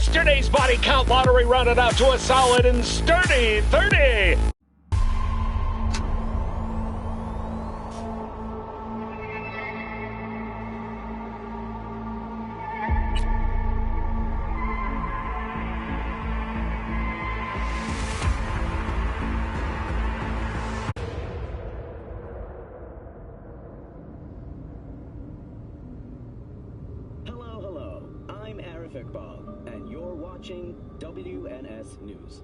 Yesterday's body count lottery rounded out to a solid and sturdy 30. And you're watching WNS News.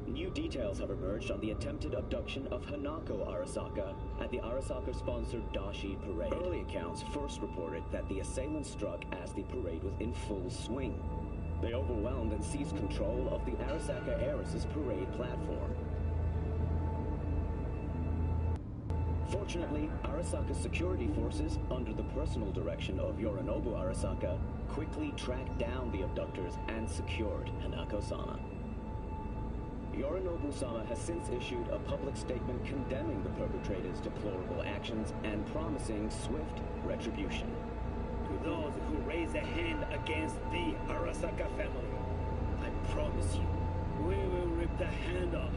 New details have emerged on the attempted abduction of Hanako Arasaka at the Arasaka-sponsored Dashi Parade. Early accounts first reported that the assailants struck as the parade was in full swing. They overwhelmed and seized control of the Arasaka Heiress's parade platform. Fortunately, Arasaka's security forces, under the personal direction of Yorinobu Arasaka, quickly tracked down the abductors and secured Hanako-sama. Yorinobu-sama has since issued a public statement condemning the perpetrators' deplorable actions and promising swift retribution. To those who raise a hand against the Arasaka family, I promise you, we will rip the hand off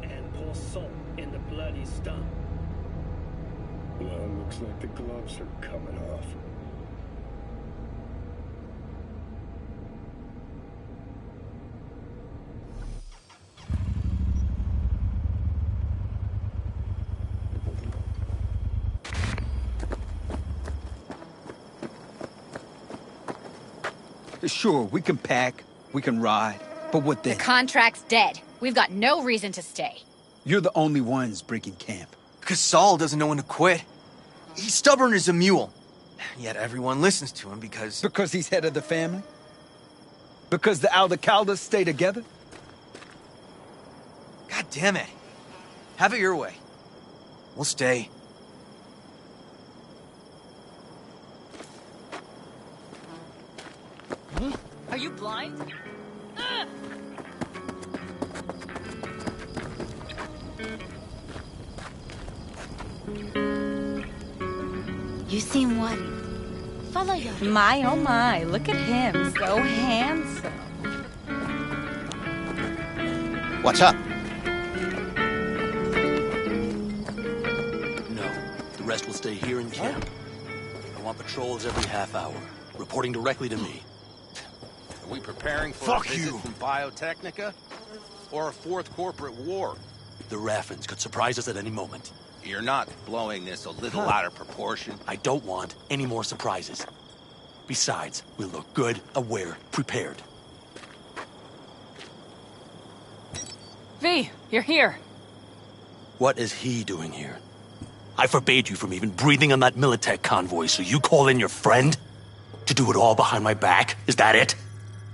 and pour salt in the bloody stump. Well, looks like the gloves are coming off. Sure, we can pack, we can ride, but what then? The contract's dead. We've got no reason to stay. You're the only ones breaking camp. Because Saul doesn't know when to quit. He's stubborn as a mule. Yet everyone listens to him because... Because he's head of the family? Because the Aldecaldas stay together? God damn it. Have it your way. We'll stay. Are you blind? You seem worried. Follow your... My, oh my, look at him. So handsome. What's up? No. The rest will stay here in camp. I want patrols every half hour, reporting directly to me. Are we preparing for a visit from Biotechnica? Or a fourth corporate war? The Raffins could surprise us at any moment. You're not blowing this a little out of proportion? I don't want any more surprises. Besides, we'll look good, aware, prepared. V, you're here. What is he doing here? I forbade you from even breathing on that Militech convoy, so you call in your friend? To do it all behind my back? Is that it?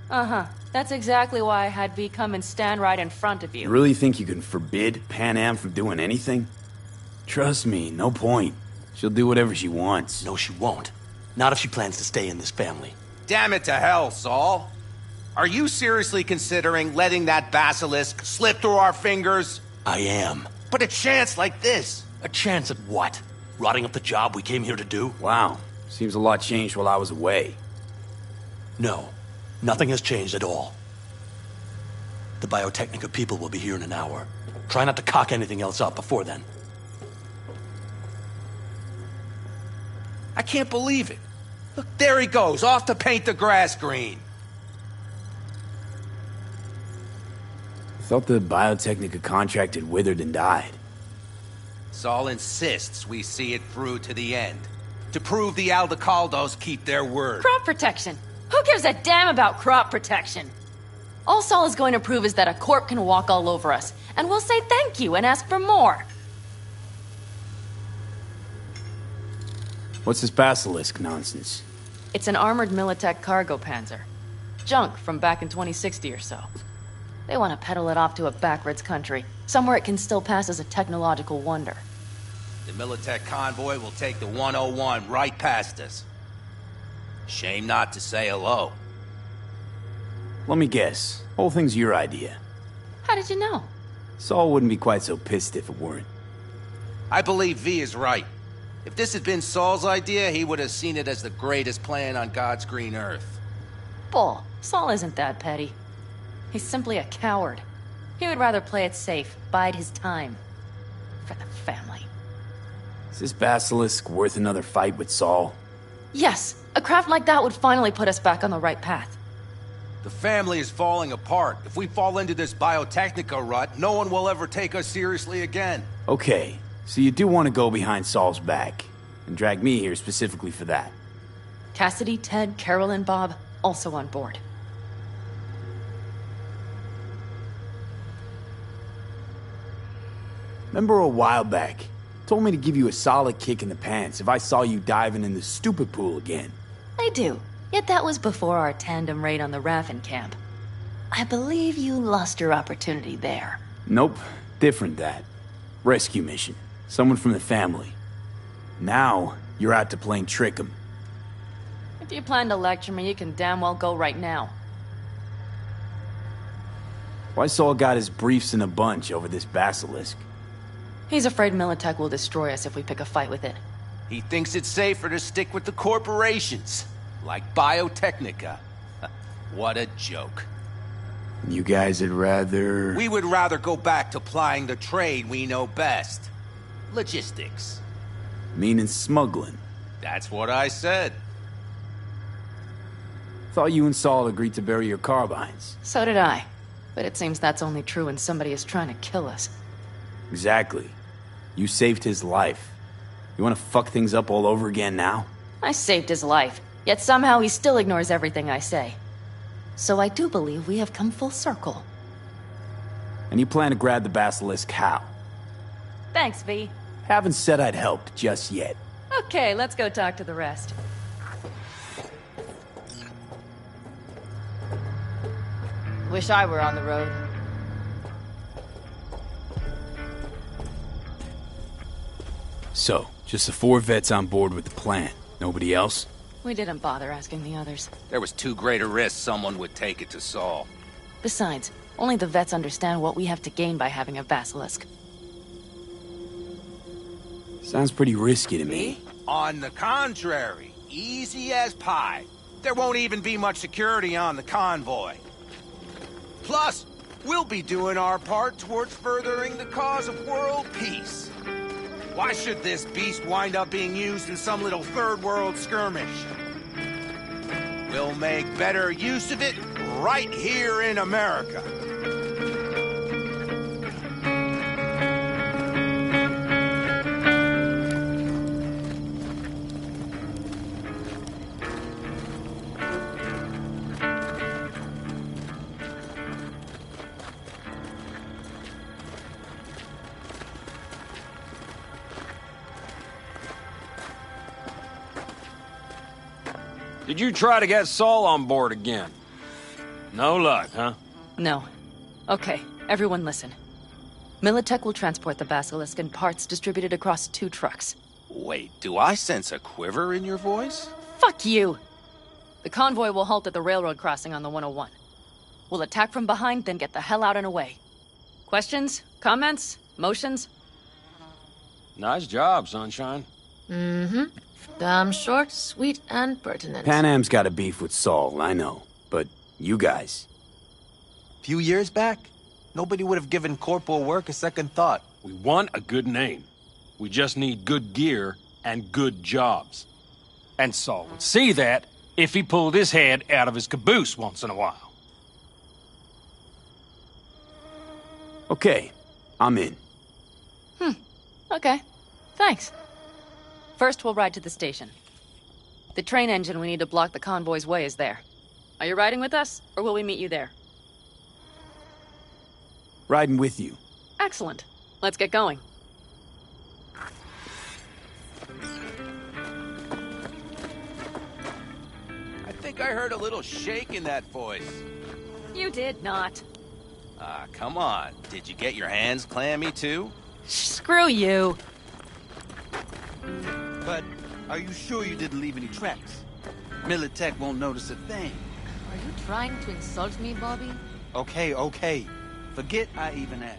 Uh-huh. That's exactly why I had V come and stand right in front of you. You really think you can forbid Pan Am from doing anything? Trust me, no point. She'll do whatever she wants. No, she won't. Not if she plans to stay in this family. Damn it to hell, Saul. Are you seriously considering letting that basilisk slip through our fingers? I am. But a chance like this. A chance at what? Rotting up the job we came here to do? Wow. Seems a lot changed while I was away. No. Nothing has changed at all. The Biotechnica people will be here in an hour. Try not to cock anything else up before then. I can't believe it. Look, there he goes, off to paint the grass green. I thought the Biotechnica contract had withered and died. Saul insists we see it through to the end. To prove the Aldecaldos keep their word. Crop protection. Who gives a damn about crop protection? All Saul is going to prove is that a corp can walk all over us, and we'll say thank you and ask for more. What's this basilisk nonsense? It's an armored Militech cargo panzer. Junk from back in 2060 or so. They want to peddle it off to a backwoods country, somewhere it can still pass as a technological wonder. The Militech convoy will take the 101 right past us. Shame not to say hello. Let me guess. Whole thing's your idea. How did you know? Saul wouldn't be quite so pissed if it weren't. I believe V is right. If this had been Saul's idea, he would have seen it as the greatest plan on God's green earth. Bull. Saul isn't that petty. He's simply a coward. He would rather play it safe, bide his time. For the family. Is this basilisk worth another fight with Saul? Yes, a craft like that would finally put us back on the right path. The family is falling apart. If we fall into this biotechnica rut, no one will ever take us seriously again. Okay, so you do want to go behind Saul's back, and drag me here specifically for that. Cassidy, Ted, Carol, and Bob also on board. Remember a while back, told me to give you a solid kick in the pants if I saw you diving in the stupid pool again. I do. Yet that was before our tandem raid on the Raffen camp. I believe you lost your opportunity there. Nope, different that. Rescue mission. Someone from the family. Now, you're out to plain trick 'em. If you plan to lecture me, you can damn well go right now. Why Saul got his briefs in a bunch over this basilisk? He's afraid Militech will destroy us if we pick a fight with it. He thinks it's safer to stick with the corporations, like Biotechnica. What a joke. You guys would rather... We would rather go back to plying the trade we know best. Logistics. Meaning smuggling. That's what I said. Thought you and Saul agreed to bury your carbines. So did I. But it seems that's only true when somebody is trying to kill us. Exactly. You saved his life. You want to fuck things up all over again now? I saved his life, yet somehow he still ignores everything I say. So I do believe we have come full circle. And you plan to grab the basilisk how? Thanks, V. Haven't said I'd help just yet. Okay, let's go talk to the rest. Wish I were on the road. So, just the 4 vets on board with the plan. Nobody else? We didn't bother asking the others. There was too great a risk someone would take it to Saul. Besides, only the vets understand what we have to gain by having a basilisk. Sounds pretty risky to me. On the contrary, easy as pie. There won't even be much security on the convoy. Plus, we'll be doing our part towards furthering the cause of world peace. Why should this beast wind up being used in some little third world skirmish? We'll make better use of it right here in America. Did you try to get Saul on board again? No luck, huh? No. Okay, everyone listen. Militech will transport the basilisk in parts distributed across 2 trucks. Wait, do I sense a quiver in your voice? Fuck you! The convoy will halt at the railroad crossing on the 101. We'll attack from behind, then get the hell out and away. Questions? Comments? Motions? Nice job, Sunshine. Mm-hmm. Damn short, sweet, and pertinent. Pan Am's got a beef with Saul, I know. But you guys... Few years back, nobody would have given corporal work a second thought. We want a good name. We just need good gear and good jobs. And Saul would see that if he pulled his head out of his caboose once in a while. Okay, I'm in. Okay. Thanks. First, we'll ride to the station. The train engine we need to block the convoy's way is there. Are you riding with us, or will we meet you there? Riding with you. Excellent. Let's get going. I think I heard a little shake in that voice. You did not. Ah, come on. Did you get your hands clammy, too? Screw you. But are you sure you didn't leave any tracks? Militech won't notice a thing. Are you trying to insult me, Bobby? Okay. Forget I even asked.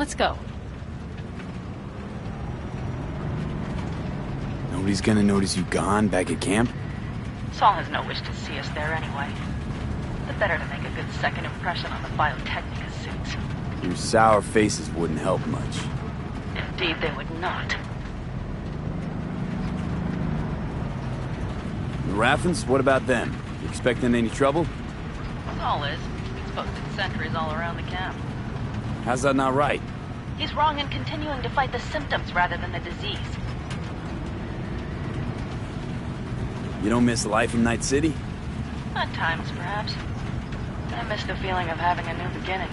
Let's go. Nobody's gonna notice you gone back at camp? Saul has no wish to see us there anyway. The better to make a good second impression on the Biotechnica suits. Your sour faces wouldn't help much. Indeed, they would not. The Raffens, what about them? You expecting any trouble? Saul is. He's posted sentries all around the camp. How's that not right? He's wrong in continuing to fight the symptoms rather than the disease. You don't miss life in Night City? At times, perhaps. I miss the feeling of having a new beginning.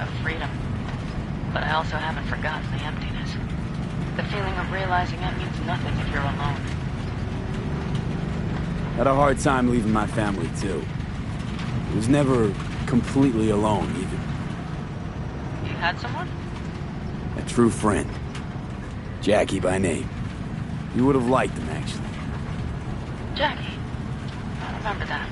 Of freedom. But I also haven't forgotten the emptiness. The feeling of realizing it means nothing if you're alone. Had a hard time leaving my family, too. I was never completely alone, either. You had someone? A true friend. Jackie by name. You would have liked him, actually. Jackie. I remember that.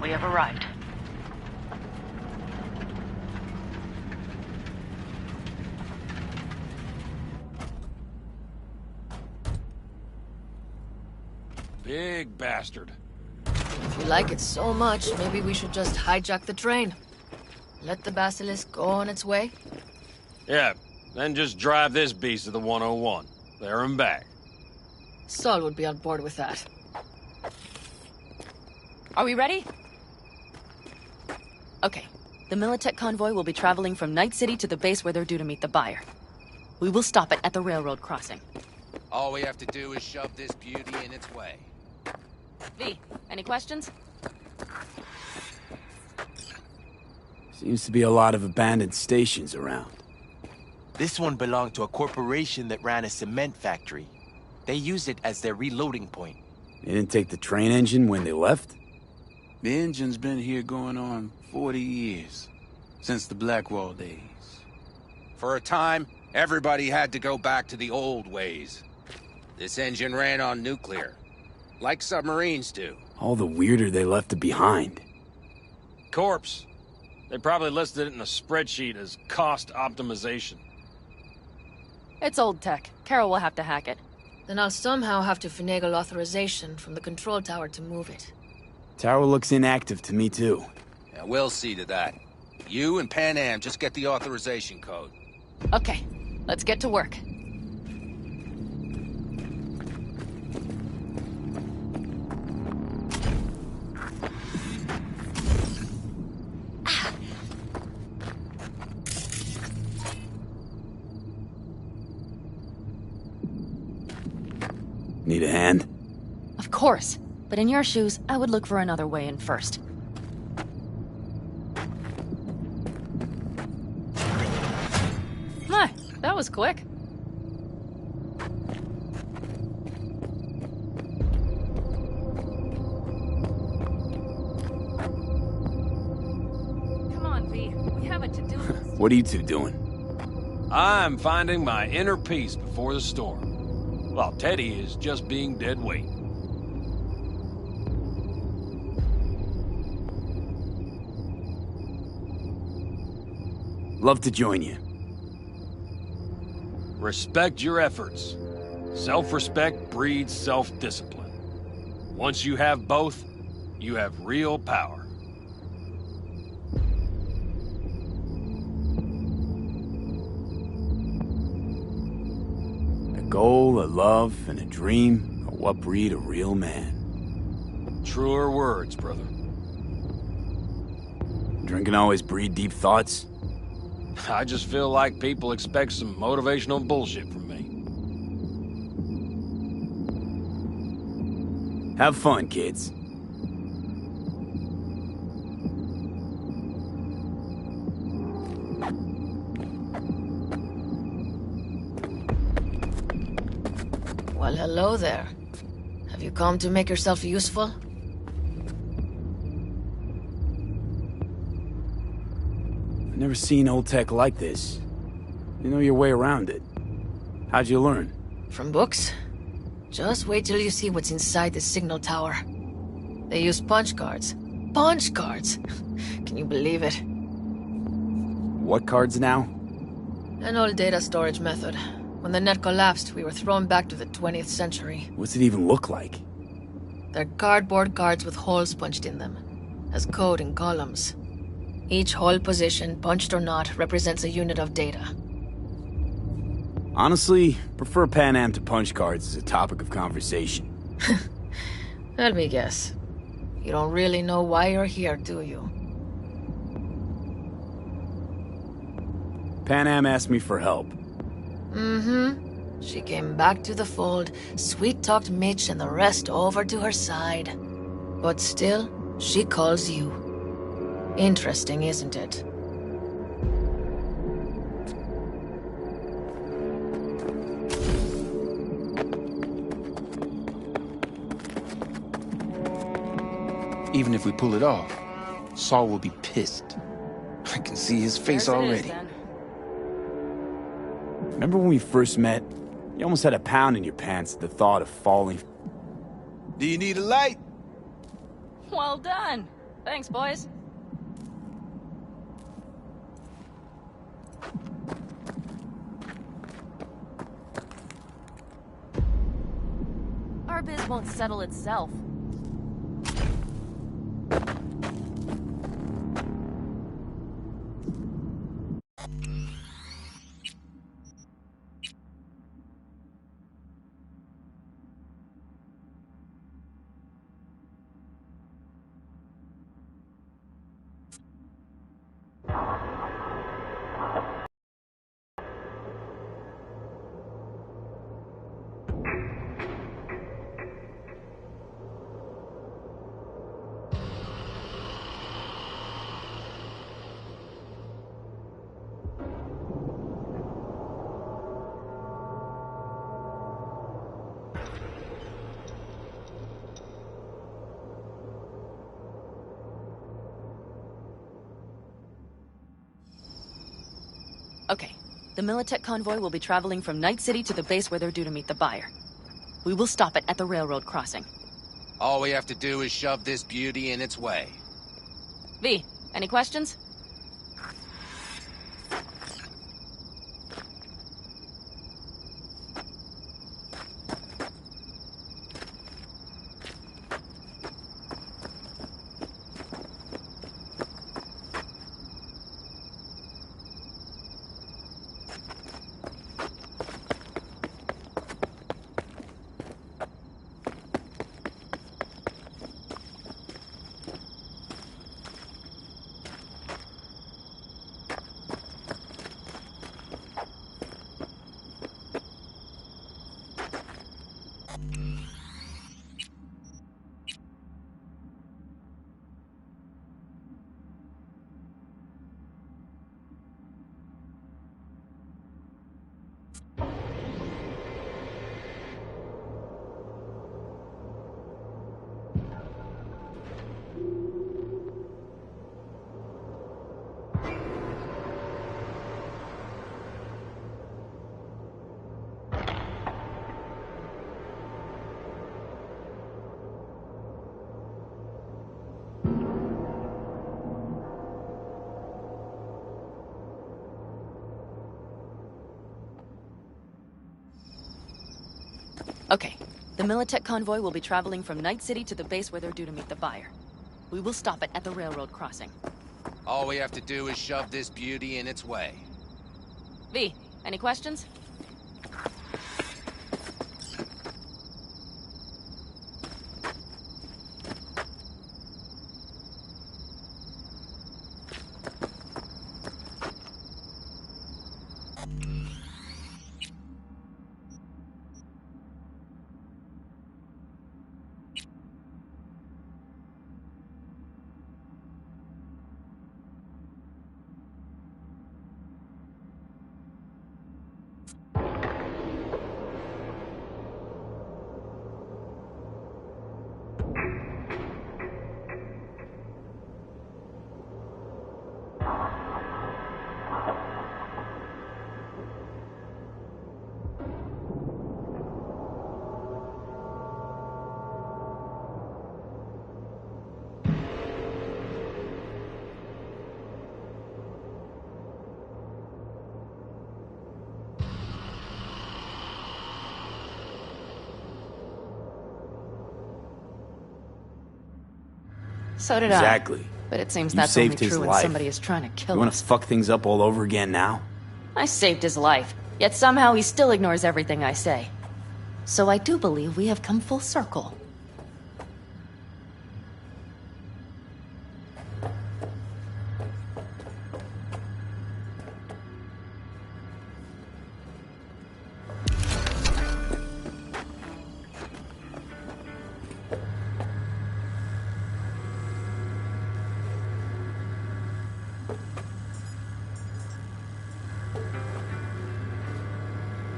We have arrived. Big bastard. If you like it so much, maybe we should just hijack the train. Let the basilisk go on its way. Yeah, then just drive this beast to the 101. There and back. Saul would be on board with that. Are we ready? Okay. The Militech convoy will be traveling from Night City to the base where they're due to meet the buyer. We will stop it at the railroad crossing. All we have to do is shove this beauty in its way. V, any questions? Seems to be a lot of abandoned stations around. This one belonged to a corporation that ran a cement factory. They used it as their reloading point. They didn't take the train engine when they left? The engine's been here going on 40 years. Since the Blackwall days. For a time, everybody had to go back to the old ways. This engine ran on nuclear. Like submarines do. All the weirder they left it behind. Corpse. They probably listed it in a spreadsheet as cost optimization. It's old tech. Carol will have to hack it. Then I'll somehow have to finagle authorization from the control tower to move it. Tower looks inactive to me, too. Yeah, we'll see to that. You and Pan Am just get the authorization code. Okay, let's get to work. Need a hand? Of course. But in your shoes, I would look for another way in first. My, that was quick. Come on, V. We have a to-do list. What are you two doing? I'm finding my inner peace before the storm. While Teddy is just being dead weight. Love to join you. Respect your efforts. Self-respect breeds self-discipline. Once you have both, you have real power. A goal, a love, and a dream are what breed a real man. Truer words, brother. Drinking always breed deep thoughts? I just feel like people expect some motivational bullshit from me. Have fun, kids. Well, hello there. Have you come to make yourself useful? Never seen old tech like this. You know your way around it. How'd you learn? From books? Just wait till you see what's inside the signal tower. They use punch cards. Punch cards! Can you believe it? What cards now? An old data storage method. When the net collapsed, we were thrown back to the 20th century. What's it even look like? They're cardboard cards with holes punched in them, as code in columns. Each hole position, punched or not, represents a unit of data. Honestly, prefer Pan Am to punch cards as a topic of conversation. Let me guess. You don't really know why you're here, do you? Pan Am asked me for help. Mm-hmm. She came back to the fold, sweet-talked Mitch and the rest over to her side. But still, she calls you. Interesting, isn't it? Even if we pull it off, Saul will be pissed. I can see his face already. Remember when we first met? You almost had a pound in your pants at the thought of falling. Do you need a light? Well done. Thanks, boys. Our biz won't settle itself. Okay. The Militech convoy will be traveling from Night City to the base where they're due to meet the buyer. We will stop it at the railroad crossing. All we have to do is shove this beauty in its way. V, any questions? Okay. The Militech convoy will be traveling from Night City to the base where they're due to meet the buyer. We will stop it at the railroad crossing. All we have to do is shove this beauty in its way. V, any questions? So did Exactly. I. But it seems You that's only saved his true when life. somebody is trying to You kill want us. to fuck things up all over again now? I saved his life, yet somehow he still ignores everything I say. So I do believe we have come full circle.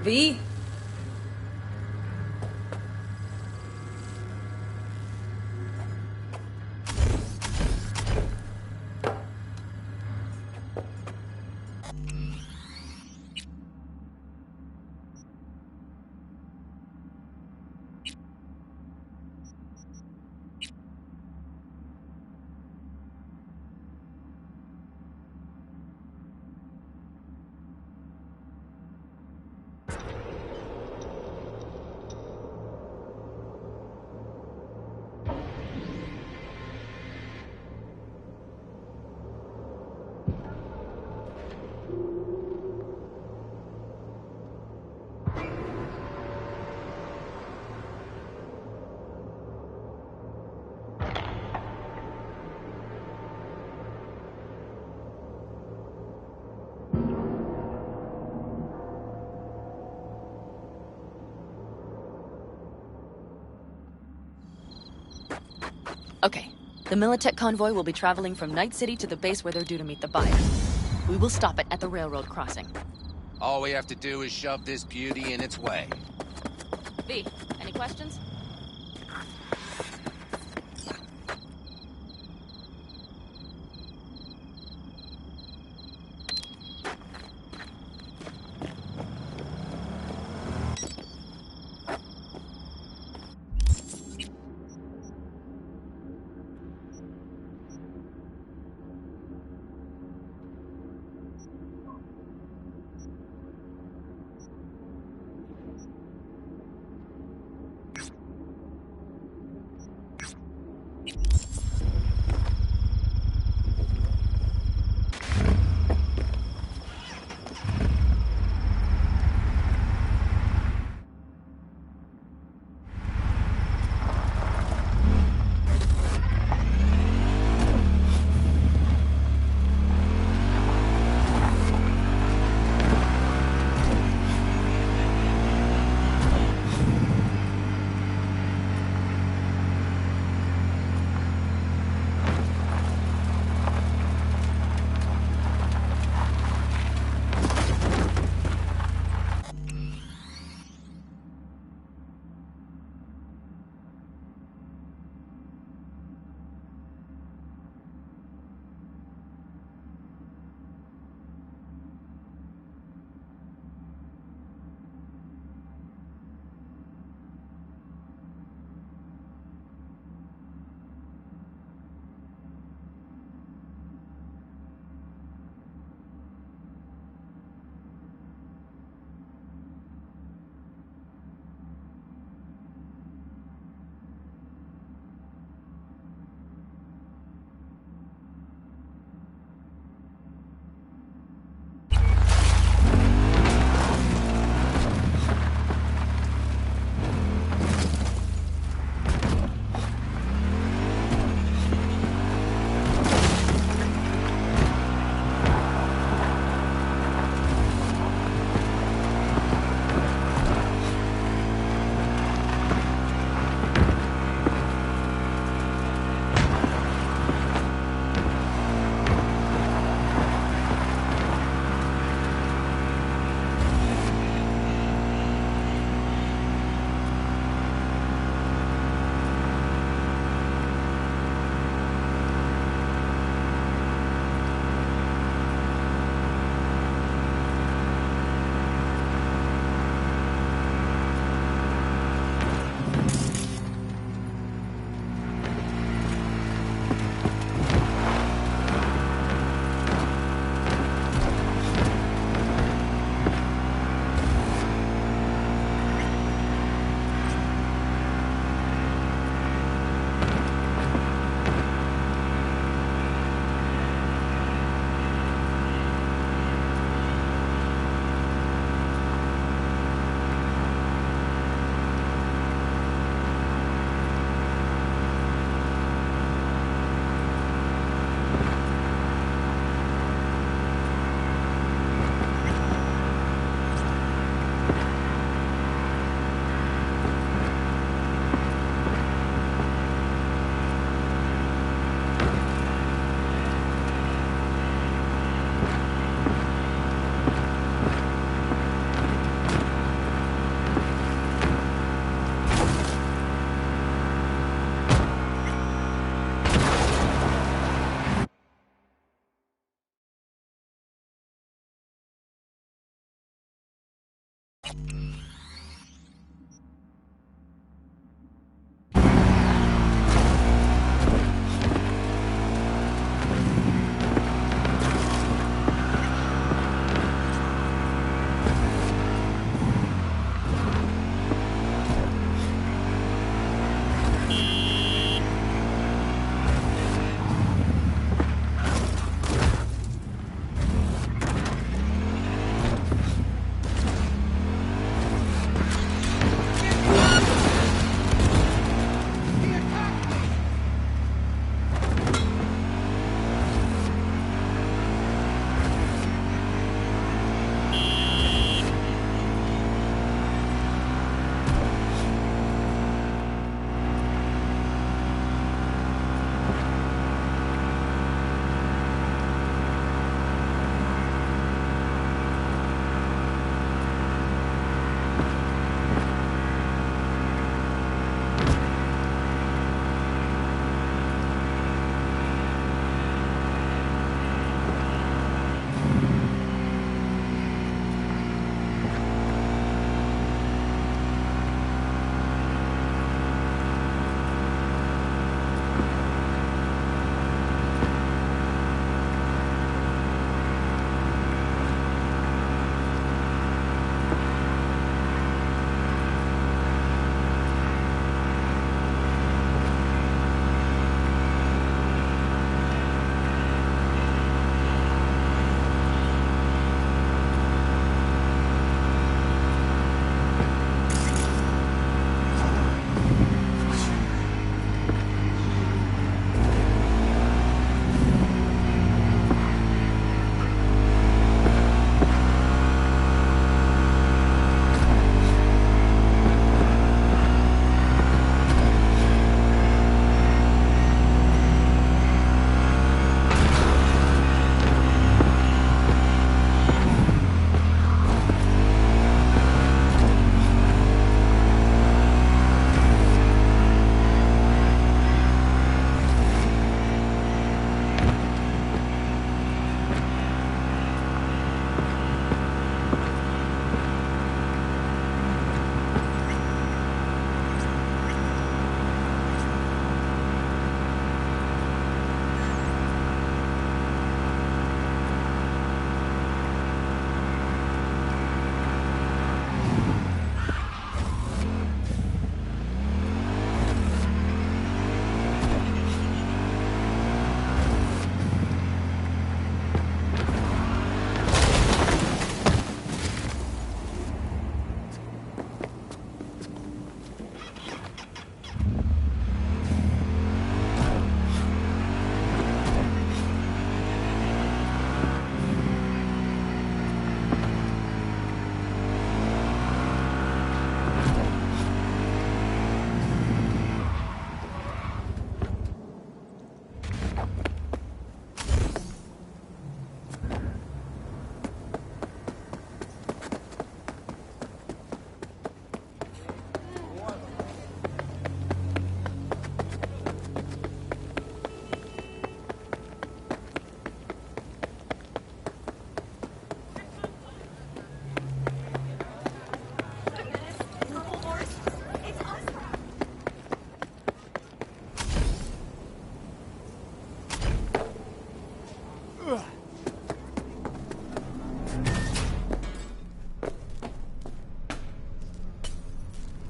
V? Okay. The Militech convoy will be traveling from Night City to the base where they're due to meet the buyer. We will stop it at the railroad crossing. All we have to do is shove this beauty in its way. V, any questions?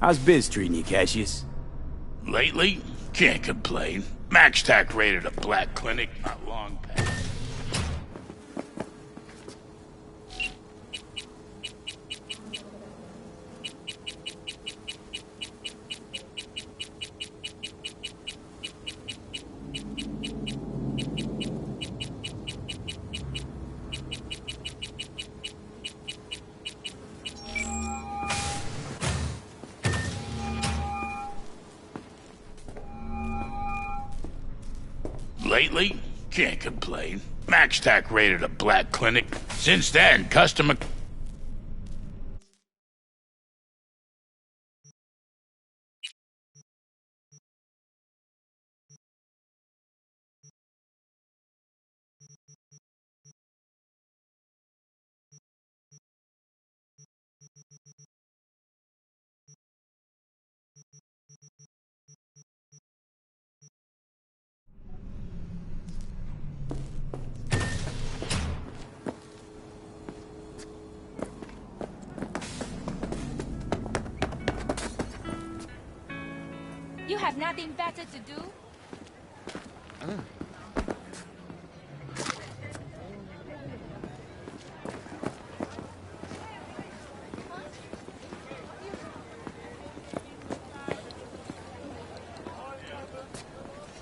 How's biz treating you, Cassius? Lately? Can't complain. Max Tac raided a black clinic not long past. Lately? Can't complain. Max Tac raided a black clinic. Since then, customer... have nothing better to do?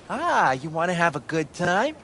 Ah, you want to have a good time?